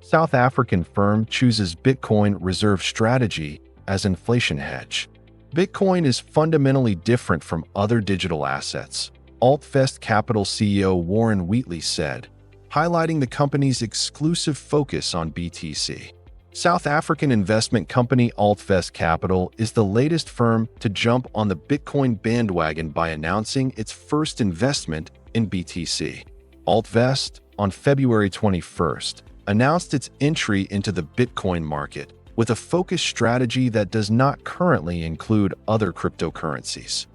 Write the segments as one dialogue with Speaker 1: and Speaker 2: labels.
Speaker 1: South African firm chooses Bitcoin reserve strategy as inflation hedge. Bitcoin is fundamentally different from other digital assets, Altvest Capital CEO Warren Wheatley said, highlighting the company's exclusive focus on BTC. South African investment company Altvest Capital is the latest firm to jump on the Bitcoin bandwagon by announcing its first investment in BTC. Altvest, on February 21st, announced its entry into the Bitcoin market with a focused strategy that does not currently include other cryptocurrencies.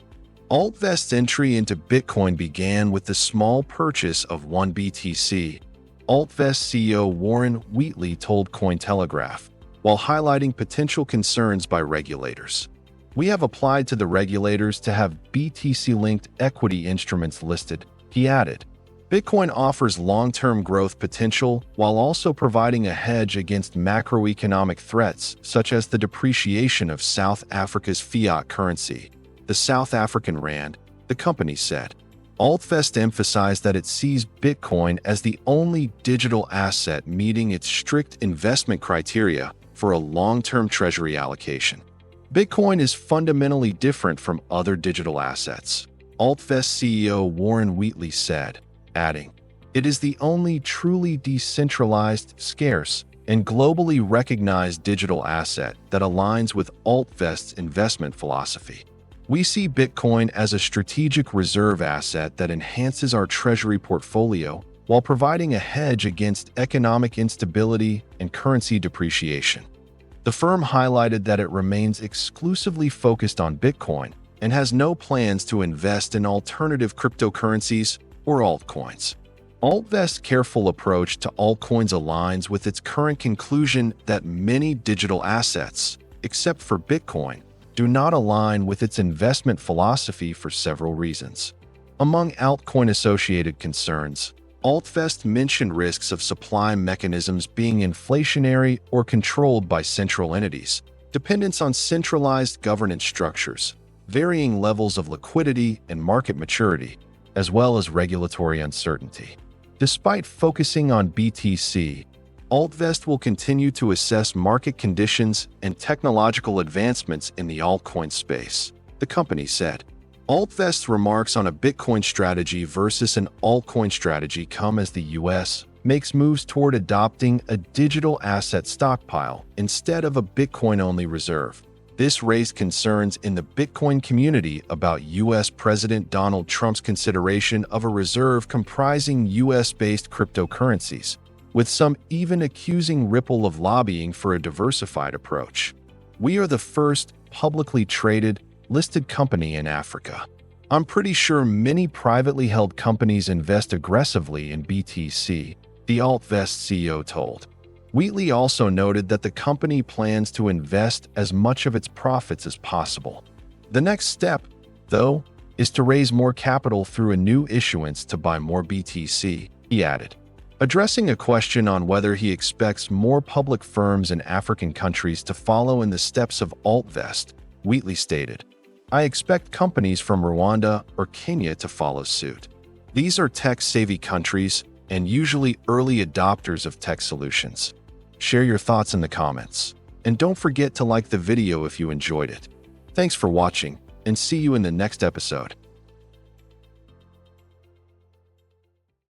Speaker 1: Altvest's entry into Bitcoin began with the small purchase of 1 BTC, Altvest CEO Warren Wheatley told Cointelegraph, while highlighting potential concerns by regulators. "We have applied to the regulators to have BTC-linked equity instruments listed," he added. Bitcoin offers long-term growth potential while also providing a hedge against macroeconomic threats such as the depreciation of South Africa's fiat currency, the South African rand, the company said. Altvest emphasized that it sees Bitcoin as the only digital asset meeting its strict investment criteria for a long-term treasury allocation. Bitcoin is fundamentally different from other digital assets, Altvest CEO Warren Wheatley said, adding, "It is the only truly decentralized, scarce, and globally recognized digital asset that aligns with Altvest's investment philosophy. We see Bitcoin as a strategic reserve asset that enhances our treasury portfolio while providing a hedge against economic instability and currency depreciation." The firm highlighted that it remains exclusively focused on Bitcoin and has no plans to invest in alternative cryptocurrencies or altcoins. Altvest's careful approach to altcoins aligns with its current conclusion that many digital assets, except for Bitcoin, do not align with its investment philosophy for several reasons. Among altcoin-associated concerns, Altvest mentioned risks of supply mechanisms being inflationary or controlled by central entities, dependence on centralized governance structures, varying levels of liquidity and market maturity, as well as regulatory uncertainty. Despite focusing on BTC, Altvest will continue to assess market conditions and technological advancements in the altcoin space, the company said. Altvest's remarks on a Bitcoin strategy versus an altcoin strategy come as the U.S. makes moves toward adopting a digital asset stockpile instead of a Bitcoin-only reserve. This raised concerns in the Bitcoin community about U.S. President Donald Trump's consideration of a reserve comprising U.S.-based cryptocurrencies, with some even accusing Ripple of lobbying for a diversified approach. "We are the first publicly traded, listed company in Africa. I'm pretty sure many privately held companies invest aggressively in BTC," the Altvest CEO told. Wheatley also noted that the company plans to invest as much of its profits as possible. The next step, though, is to raise more capital through a new issuance to buy more BTC, he added. Addressing a question on whether he expects more public firms in African countries to follow in the steps of Altvest, Wheatley stated, "I expect companies from Rwanda or Kenya to follow suit. These are tech-savvy countries and usually early adopters of tech solutions." Share your thoughts in the comments. And don't forget to like the video if you enjoyed it. Thanks for watching, and see you in the next episode.